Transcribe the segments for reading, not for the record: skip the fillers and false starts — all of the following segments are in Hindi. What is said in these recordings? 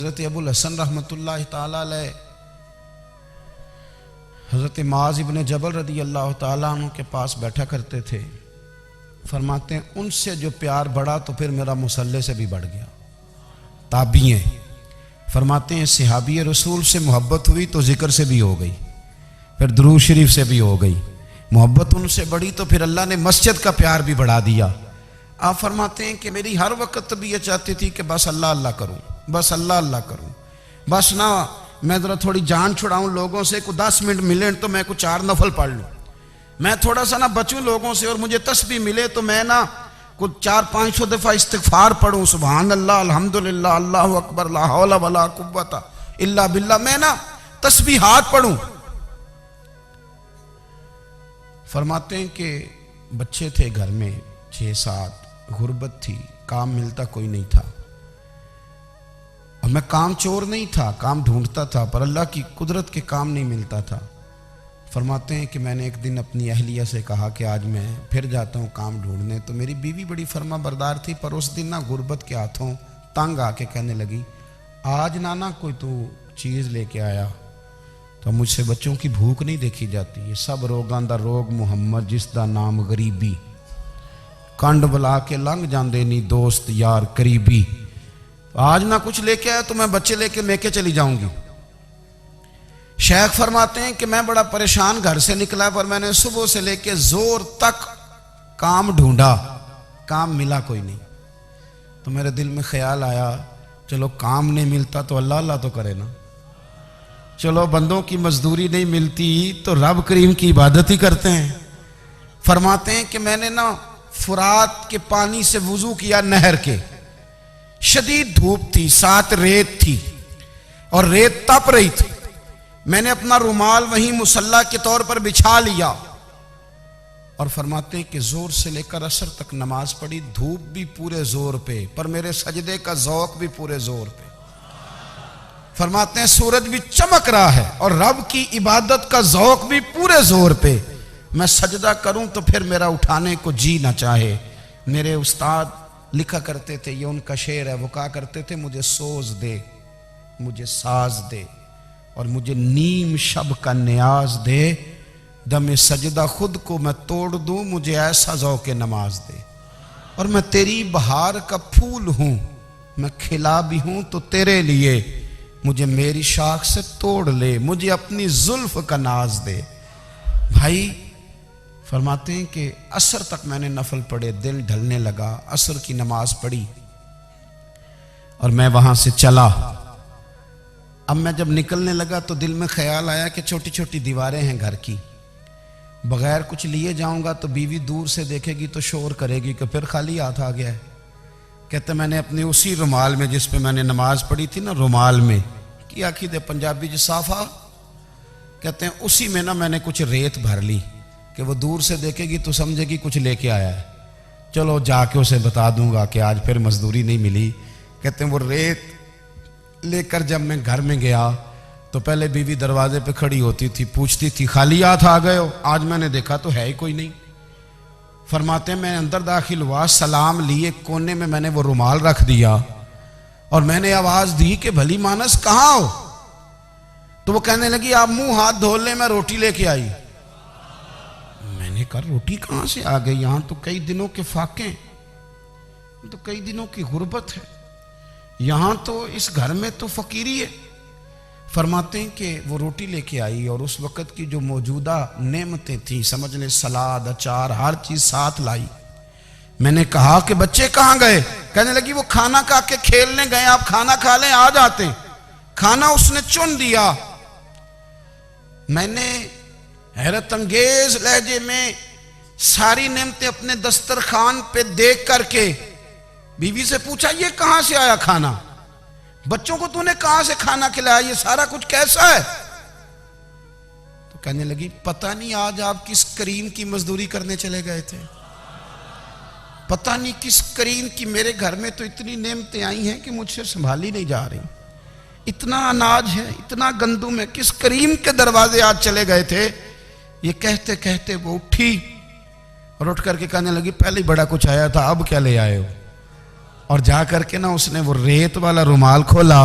हज़रत अबुल हसन रहमतुल्लाह ताला अलैह हज़रत माज़ इब्न जबल रदी अल्लाह ताला अन्हु के पास बैठा करते थे। फरमाते हैं उनसे जो प्यार बढ़ा तो फिर मेरा मुसल्ले से भी बढ़ गया। ताबी हैं, फरमाते हैं सहाबी रसूल से मोहब्बत हुई तो जिक्र से भी हो गई, फिर दुरूद शरीफ से भी हो गई। मोहब्बत उनसे बढ़ी तो फिर अल्लाह ने मस्जिद का प्यार भी बढ़ा दिया। आप फरमाते हैं कि मेरी हर वक्त तबीयत चाहती थी कि बस अल्लाह अल्लाह करूं, बस अल्लाह अल्लाह करूं, बस ना मैं ज़रा थोड़ी जान छुड़ाऊं लोगों से, को 10 मिनट मिले तो मैं कुछ 4 नफल पढ़ लूं, मैं थोड़ा सा ना बचूं लोगों से और मुझे तस्बीह मिले तो मैं ना कुछ 400-500 दफ़ा इस्तिग़फ़ार पढ़ूं, सुभान अल्लाह अल्हम्दुलिल्लाह अल्लाहु अकबर ला हौला वला कुव्वता इल्ला बिल्लाह, मैं ना तस्बीहात पढ़ूं। फरमाते हैं कि बच्चे थे घर में 6-7, गुर्बत थी, काम मिलता कोई नहीं था और मैं काम चोर नहीं था, काम ढूंढता था, पर अल्लाह की कुदरत के काम नहीं मिलता था। फरमाते हैं कि मैंने एक दिन अपनी अहलिया से कहा कि आज मैं फिर जाता हूँ काम ढूंढने, तो मेरी बीवी बड़ी फर्मा बरदार थी, पर उस दिन ना गुर्बत के हाथों तंग आके कहने लगी आज ना कोई तू चीज़ लेके आया तो मुझसे बच्चों की भूख नहीं देखी जाती। ये सब रोगां दा रोग मुहम्मद जिसदा नाम गरीबी, कंड बुला के लंघ जाते नहीं दोस्त यार करीबी। आज ना कुछ लेके आया तो मैं बच्चे लेके मेके चली जाऊंगी। शेख फरमाते हैं कि मैं बड़ा परेशान घर से निकला, पर मैंने सुबह से लेके जोर तक काम ढूंढा, काम मिला कोई नहीं। तो मेरे दिल में ख्याल आया चलो काम नहीं मिलता तो अल्लाह अल्लाह तो करे ना, चलो बंदों की मजदूरी नहीं मिलती तो रब करीम की इबादत ही करते हैं। फरमाते हैं कि मैंने ना फुरात के पानी से वुजू किया, नहर के, शदीद धूप थी, साथ रेत थी और रेत तप रही थी। मैंने अपना रुमाल वहीं मुसल्ला के तौर पर बिछा लिया और फरमाते हैं कि जोर से लेकर असर तक नमाज पढ़ी, धूप भी पूरे जोर पे, पर मेरे सजदे का ज़ौक़ भी पूरे जोर पे। फरमाते हैं सूरज भी चमक रहा है और रब की इबादत का ज़ौक़ भी पूरे जोर पे। मैं सजदा करूं तो फिर मेरा उठाने को जी ना चाहे। मेरे उस्ताद लिखा करते थे, ये उनका शेर है, वो कहा करते थे मुझे सोज दे, मुझे साज दे और मुझे नीम शब का न्याज दे, दमे सजदा खुद को मैं तोड़ दूं, मुझे ऐसा ज़ौक़े नमाज दे। और मैं तेरी बहार का फूल हूं, मैं खिला भी हूं तो तेरे लिए, मुझे मेरी शाख से तोड़ ले, मुझे अपनी जुल्फ का नाज दे। भाई फरमाते हैं कि असर तक मैंने नफल पढ़े, दिल ढलने लगा, असर की नमाज पढ़ी और मैं वहां से चला। अब मैं जब निकलने लगा तो दिल में ख्याल आया कि छोटी छोटी दीवारें हैं घर की, बगैर कुछ लिए जाऊंगा तो बीवी दूर से देखेगी तो शोर करेगी कि फिर खाली हाथ आ गया है। कहते मैंने अपने उसी रुमाल में जिस पे मैंने नमाज पढ़ी थी ना, रुमाल में की आखी दे पंजाबी ज साफा, कहते हैं उसी में ना मैंने कुछ रेत भर ली कि वो दूर से देखेगी तो समझेगी कुछ लेके आया है, चलो जाके उसे बता दूंगा कि आज फिर मजदूरी नहीं मिली। कहते हैं वो रेत लेकर जब मैं घर में गया तो पहले बीवी दरवाजे पे खड़ी होती थी, पूछती थी खाली हाथ आ गए हो, आज मैंने देखा तो है ही कोई नहीं। फरमाते हैं मैं अंदर दाखिल हुआ, सलाम लिए, कोने में मैंने वो रुमाल रख दिया और मैंने आवाज दी कि भली मानस कहाँ हो? तो वो कहने लगी आप मुंह हाथ धो ले, मैं रोटी लेके आई। मैंने कहा रोटी कहां से आ गई? यहां तो कई दिनों के फाके, तो कई दिनों की गुर्बत है, यहां तो इस घर में तो फकीरी है। फरमाते हैं कि वो रोटी लेके आई और उस वक़्त की जो मौजूदा नेमतें थी, समझ लें सलाद अचार हर चीज साथ लाई। मैंने कहा कि बच्चे कहाँ गए? कहने लगी वो खाना खा के खेलने गए, आप खाना खा लें आ जाते। खाना उसने चुन दिया। मैंने हैरत अंगेज लहजे में सारी नेमतें अपने दस्तरखान पे देख करके बीवी से पूछा ये कहां से आया खाना, बच्चों को तूने कहां से खाना खिलाया, ये सारा कुछ कैसा है? तो कहने लगी पता नहीं आज आप किस करीम की मजदूरी करने चले गए थे, पता नहीं किस करीम की, मेरे घर में तो इतनी नेमतें आई हैं कि मुझसे संभाली नहीं जा रही, इतना अनाज है, इतना गंदुम है, किस करीम के दरवाजे आज चले गए थे? ये कहते कहते वो उठी और उठ करके कहने लगी पहले ही बड़ा कुछ आया था, अब क्या ले आए हो? और जा करके ना उसने वो रेत वाला रुमाल खोला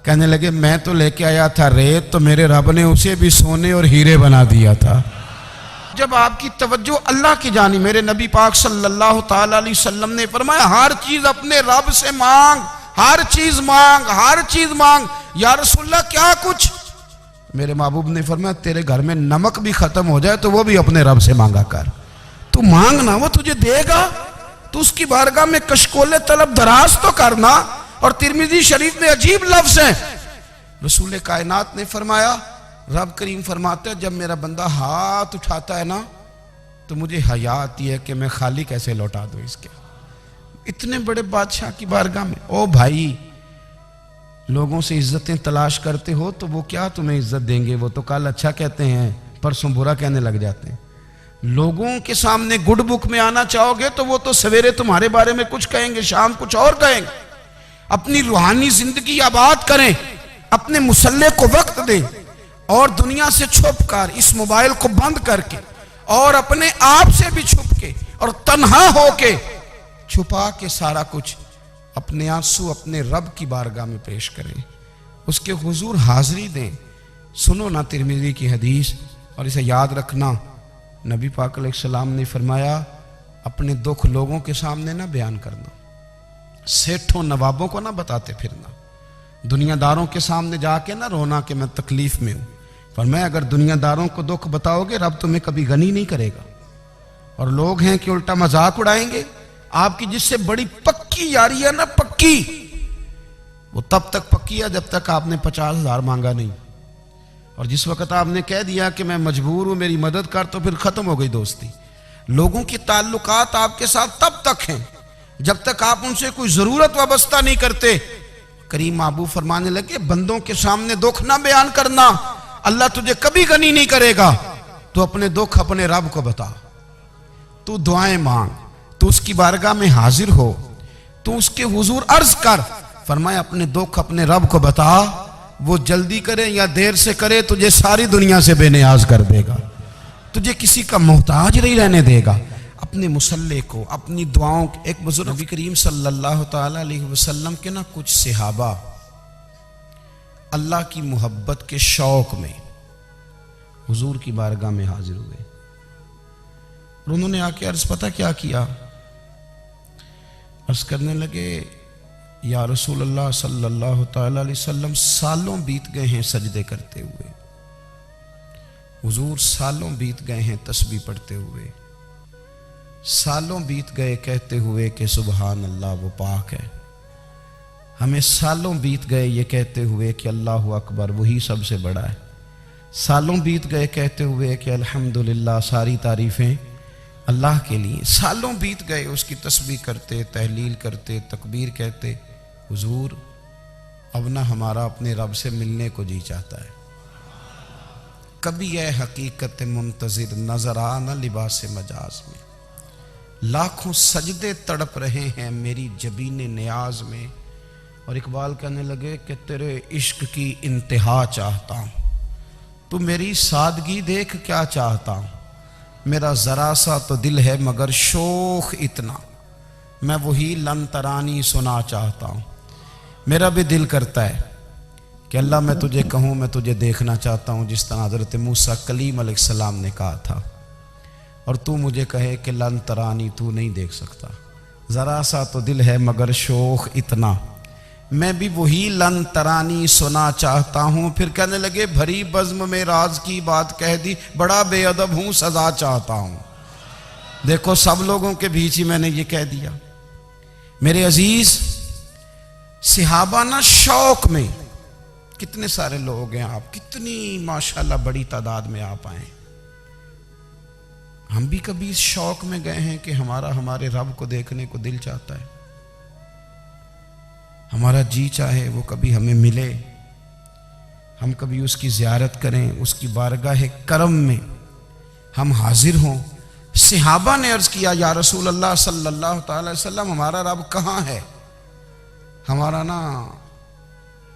कहने लगे मैं तो लेके आया था रेत, तो मेरे रब ने उसे भी सोने और हीरे बना दिया था। जब आपकी तवज्जो अल्लाह की जानी, मेरे नबी पाक सल्लल्लाहु ताला अलैहि वसल्लम ने फरमाया हर चीज अपने रब से मांग, हर चीज मांग, हर चीज मांग। या रसूलल्लाह क्या कुछ? मेरे महबूब ने फरमाया तेरे घर में नमक भी खत्म हो जाए तो वो भी अपने रब से मांगा कर। तू मांगना, वो तुझे देगा। तू उसकी बारगाह में कशकोले तलब दराज तो करना। और तिरमिजी शरीफ में अजीब लफ्ज है, रसूल कायनात ने फरमाया, रब करीम फरमाते हैं जब मेरा बंदा हाथ उठाता है ना तो मुझे हया आती है कि मैं खाली कैसे लौटा दूं इसके। इतने बड़े बादशाह की बारगाह में। ओ भाई, लोगों से इज्जतें तलाश करते हो तो वो क्या तुम्हें इज्जत देंगे? वो तो कल अच्छा कहते हैं, परसों बुरा कहने लग जाते हैं। लोगों के सामने गुड बुक में आना चाहोगे तो वो तो सवेरे तुम्हारे बारे में कुछ कहेंगे, शाम कुछ और कहेंगे। अपनी रूहानी जिंदगी आबाद करें, अपने मुसल्ले को वक्त दें और दुनिया से छुप कर, इस मोबाइल को बंद करके और अपने आप से भी छुप के और तन्हा होके, छुपा के सारा कुछ अपने आंसू अपने रब की बारगाह में पेश करें, उसके हुजूर हाजिरी दें। सुनो ना तिरमिज़ी की हदीस और इसे याद रखना। नबी पाक अलैहिस्सलाम ने फरमाया अपने दुख लोगों के सामने ना बयान करना, सेठों नवाबों को ना बताते फिरना, दुनियादारों के सामने जाके ना रोना कि मैं तकलीफ में हूं। पर मैं अगर दुनियादारों को दुख बताओगे रब तुम्हें कभी गनी नहीं करेगा। और लोग हैं कि उल्टा मजाक उड़ाएंगे। आपकी जिससे बड़ी पक्की यारी है ना, पक्की, वो तब तक पक्की है जब तक आपने 50,000 मांगा नहीं। और जिस वक्त आपने कह दिया कि मैं मजबूर हूं मेरी मदद कर, तो फिर खत्म हो गई दोस्ती। लोगों की ताल्लुकात आपके साथ तब तक हैं जब तक आप उनसे कोई जरूरत वाबस्ता नहीं करते। करीम महबूब फरमाने लगे बंदों के सामने दुख ना बयान करना, अल्लाह तुझे कभी गनी नहीं करेगा। तो अपने दुख अपने रब को बता, तू दुआएं मांग, तू उसकी बारगाह में हाजिर हो, तू उसके हुजूर अर्ज कर। फरमाया अपने दुख अपने रब को बता, वो जल्दी करे या देर से करे तुझे सारी दुनिया से बेनियाज कर देगा, तुझे किसी का मोहताज नहीं रहने देगा। अपने मुसल्ले को, अपनी दुआओं को। एक बुजुर्ग नबी करीम सल्लल्लाहु ताला अलैहि वसल्लम के ना कुछ सहाबा अल्लाह की मोहब्बत के शौक में हुजूर की बारगाह में हाजिर हुए। और उन्होंने आके अर्ज पता क्या किया? अर्ज करने लगे या रसूल अल्लाह सल्लल्लाहु ताला अलैहि वसल्लम सालों बीत गए हैं सजदे करते हुए, हुजूर सालों बीत गए हैं तस्बीह पढ़ते हुए, सालों बीत गए कहते हुए कि सुबहान अल्लाह वो पाक है। हमें सालों बीत गए ये कहते हुए कि अल्लाह अकबर वही सबसे बड़ा है। सालों बीत गए कहते हुए कि अल्हम्दुलिल्लाह सारी तारीफ़ें अल्लाह के लिए। सालों बीत गए उसकी तस्बीह करते, तहलील करते, तकबीर कहते। हुजूर अब ना हमारा अपने रब से मिलने को जी चाहता है। कभी यह हकीकत मुंतज़िर नजर आ न लिबास मजाज में, लाखों सजदे तड़प रहे हैं मेरी जबीने नियाज में। और इकबाल कहने लगे कि तेरे इश्क की इंतहा चाहता हूँ, तू मेरी सादगी देख क्या चाहता हूँ। मेरा जरा सा तो दिल है मगर शोख इतना, मैं वही लन तरानी सुना चाहता हूँ। मेरा भी दिल करता है कि अल्लाह मैं तुझे कहूँ मैं तुझे देखना चाहता हूँ, जिस तरह हज़रत मूसा कलीम अलैहिस्सलाम ने कहा था। और तू मुझे कहे कि लन तरानी तू नहीं देख सकता, ज़रा सा तो दिल है मगर शोख इतना, मैं भी वही लन तरानी सुना चाहता हूँ। फिर कहने लगे भरी बज़्म में राज की बात कह दी, बड़ा बेअदब हूँ सजा चाहता हूँ। देखो सब लोगों के बीच ही मैंने ये कह दिया। मेरे अजीज सहाबा ना शौक में, कितने सारे लोग हैं आप, कितनी माशाल्लाह बड़ी तादाद में आप आए। हम भी कभी इस शौक में गए हैं कि हमारे रब को देखने को दिल चाहता है, हमारा जी चाहे वो कभी हमें मिले, हम कभी उसकी ज़ियारत करें, उसकी बारगाह करम में हम हाजिर हों। सहाबा ने अर्ज किया या रसूल अल्लाह सल्लल्लाहु अलैहि वसल्लम हमारा रब कहाँ है? हमारा ना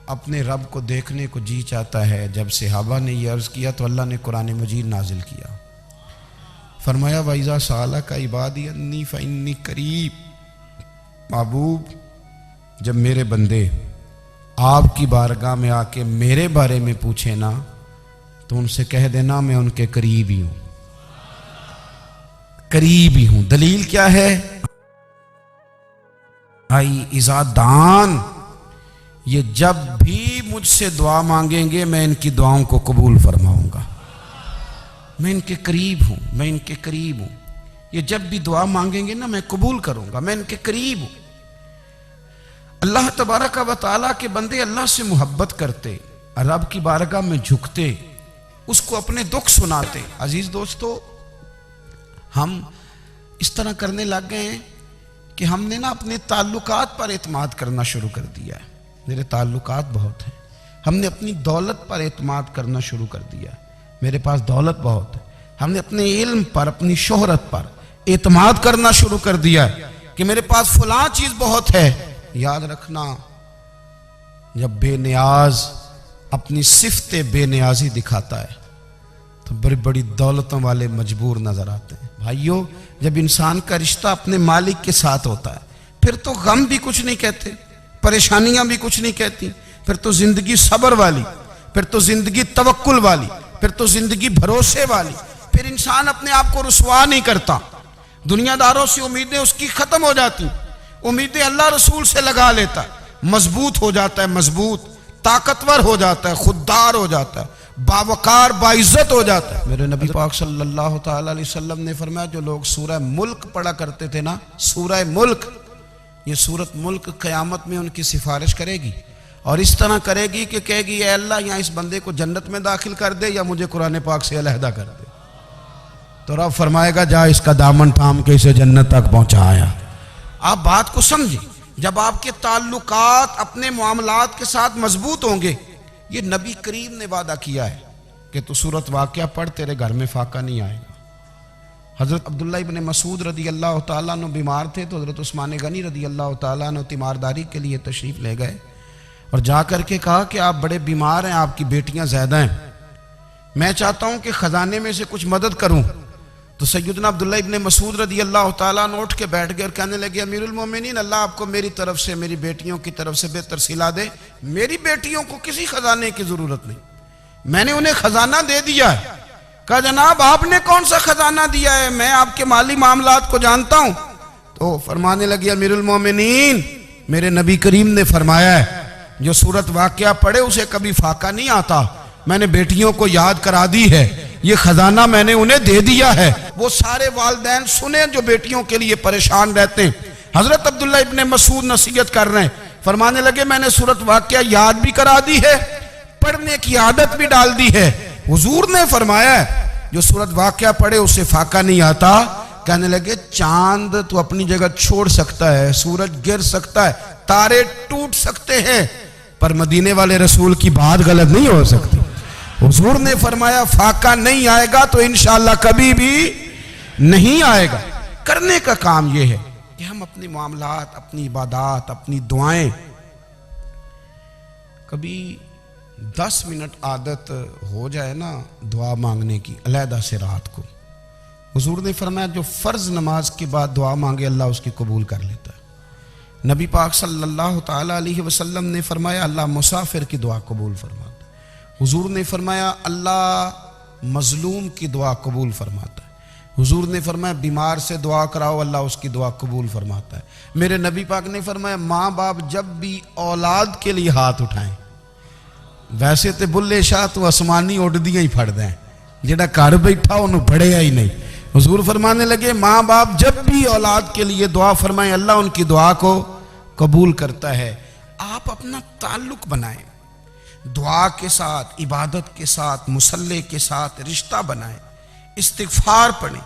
अपने रब को देखने को जी चाहता है। जब सहाबा ने यह अर्ज किया तो अल्लाह ने कुरान मजीद नाजिल किया। फरमाया वैज़ा साला का इबादी अन्नी फ़इन्नी करीब, महबूब जब मेरे बंदे आपकी बारगाह में आके मेरे बारे में पूछे ना तो उनसे कह देना मैं उनके करीब ही हूं, करीब ही हूं। दलील क्या है? आई इजादान, ये जब भी मुझसे दुआ मांगेंगे मैं इनकी दुआओं को कबूल फरमाऊंगा। मैं इनके करीब हूं, मैं इनके करीब हूं। ये जब भी दुआ मांगेंगे ना मैं कबूल करूंगा, मैं इनके करीब हूं। अल्लाह तबारक व तआला के बंदे अल्लाह से मोहब्बत करते, रब की बारगाह में झुकते, उसको अपने दुख सुनाते। अजीज दोस्तों, हम इस तरह करने लग गए हैं कि हमने ना अपने ताल्लुकात पर एतमाद करना शुरू कर दिया है। मेरे ताल्लुकात बहुत हैं। हमने अपनी दौलत पर एतमाद करना शुरू कर दिया है। मेरे पास दौलत बहुत है। हमने अपने इल्म पर, अपनी शोहरत पर एतमाद करना शुरू कर दिया है कि मेरे पास फलां चीज बहुत है। याद रखना, जब बेनियाज अपनी सिफ्ते बेनियाजी दिखाता है तो बड़ी बड़ी दौलतों वाले मजबूर नजर आते हैं। भाइयों, जब इंसान का रिश्ता अपने मालिक के साथ होता है फिर तो गम भी कुछ नहीं कहते, परेशानियां भी कुछ नहीं कहती, फिर तो जिंदगी सब्र वाली, फिर तो जिंदगी तवक्कुल वाली, फिर तो जिंदगी भरोसे वाली। फिर इंसान अपने आप को रुसवा नहीं करता। दुनियादारों से उम्मीदें उसकी खत्म हो जाती, उम्मीदें अल्लाह रसूल से लगा लेता है, मजबूत हो जाता है, मजबूत, ताकतवर हो जाता है, खुददार हो जाता है, बावकार बाइज्जत हो जाता है। मेरे नबी पाक सल्लल्लाहु ताला अलैहि वसल्लम ने फरमाया, जो लोग सूरह मुल्क पढ़ा करते थे ना, सूरह मुल्क, ये सूरत मुल्क क़यामत में उनकी सिफारिश करेगी और इस तरह करेगी कि कहेगी, ऐ अल्लाह यहाँ इस बंदे को जन्नत में दाखिल कर दे या मुझे कुरान पाक से अलहदा कर दे। तो रब फरमाएगा, जा इसका दामन थाम के इसे जन्नत तक पहुंचाया। आप बात को समझें, जब आपके ताल्लुकात अपने मामलात के साथ मजबूत होंगे, ये नबी करीम ने वादा किया है कि तू सूरत वाक़या पढ़, तेरे घर में फाका नहीं आएगा। हज़रत अब्दुल्ला इब्न मसूद रदी अल्लाह ताला अन्हु बीमार थे तो हज़रत उस्मान गनी रदी अल्लाह ताला अन्हु तीमारदारी के लिए तशरीफ़ ले गए और जा कर के कहा कि आप बड़े बीमार हैं, आपकी बेटियां ज़्यादा हैं, मैं चाहता हूं कि ख़जाने में से कुछ मदद करूं। तो सैयदना अब्दुल्ला इब्न मसूद रदी अल्लाह ताला अन्हु उठ के बैठ गए और कहने लगे, अमीरुल मोमिनीन, अल्लाह आपको मेरी तरफ से, मेरी बेटियों की तरफ से बेहतर सिला दे। मेरी बेटियों को किसी खजाने की जरूरत नहीं, मैंने उन्हें खजाना दे दिया है। कहा, जनाब आपने कौन सा खजाना दिया है, मैं आपके माली मामलात को जानता हूं। तो फरमाने लगे, अमीरुल मोमिनीन, मेरे नबी करीम ने फरमाया है, जो सूरत वाक़या पढ़े उसे कभी फाका नहीं आता। मैंने बेटियों को याद करा दी है, ये खजाना मैंने उन्हें दे दिया है। वो सारे वालिदैन सुने जो बेटियों के लिए परेशान रहते हैं। हजरत अब्दुल्ला इब्ने मसूद नसीहत कर रहे हैं, फरमाने लगे, मैंने सूरत वाक़या याद भी करा दी है, पढ़ने की आदत भी डाल दी है। हुजूर ने फरमाया है, जो सूरत वाक़या पढ़े उसे फाका नहीं आता। कहने लगे, चांद तो अपनी जगह छोड़ सकता है, सूरज गिर सकता है, तारे टूट सकते हैं, पर मदीने वाले रसूल की बात गलत नहीं हो सकती। हुजूर ने फरमाया, फाका नहीं आएगा तो इंशाअल्लाह कभी भी नहीं आएगा। करने का काम यह है कि हम अपने मामलात, अपनी इबादत, अपनी दुआएं, कभी 10 मिनट आदत हो जाए ना दुआ मांगने की, अलहदा से रात को। हुजूर ने फरमाया, जो फर्ज नमाज के बाद दुआ मांगे अल्लाह उसकी कबूल कर लेता है। नबी पाक सल्लल्लाहु ताला अलैहि वसल्लम ने फरमाया, अल्लाह मुसाफिर की दुआ कबूल फरमाता है। हुजूर ने फरमाया, अल्लाह मजलूम की दुआ कबूल फरमाता है। हुजूर ने फरमाया, बीमार से दुआ कराओ, अल्लाह उसकी दुआ कबूल फरमाता है। मेरे नबी पाक ने फरमाया, माँ बाप जब भी औलाद के लिए हाथ उठाएं, वैसे तो बुल्ले शाह तो आसमानी उड़दियां ही फड़ दें, जेड़ा घर बैठा उन्होंने फड़िया ही नहीं। हुजूर फरमाने लगे, माँ बाप जब भी औलाद के लिए दुआ फरमाएं, अल्लाह उनकी दुआ को कबूल करता है। आप अपना ताल्लुक बनाएं, दुआ के साथ, इबादत के साथ, मुसल्ले के साथ रिश्ता बनाएं, इस्तिगफार पढ़ें,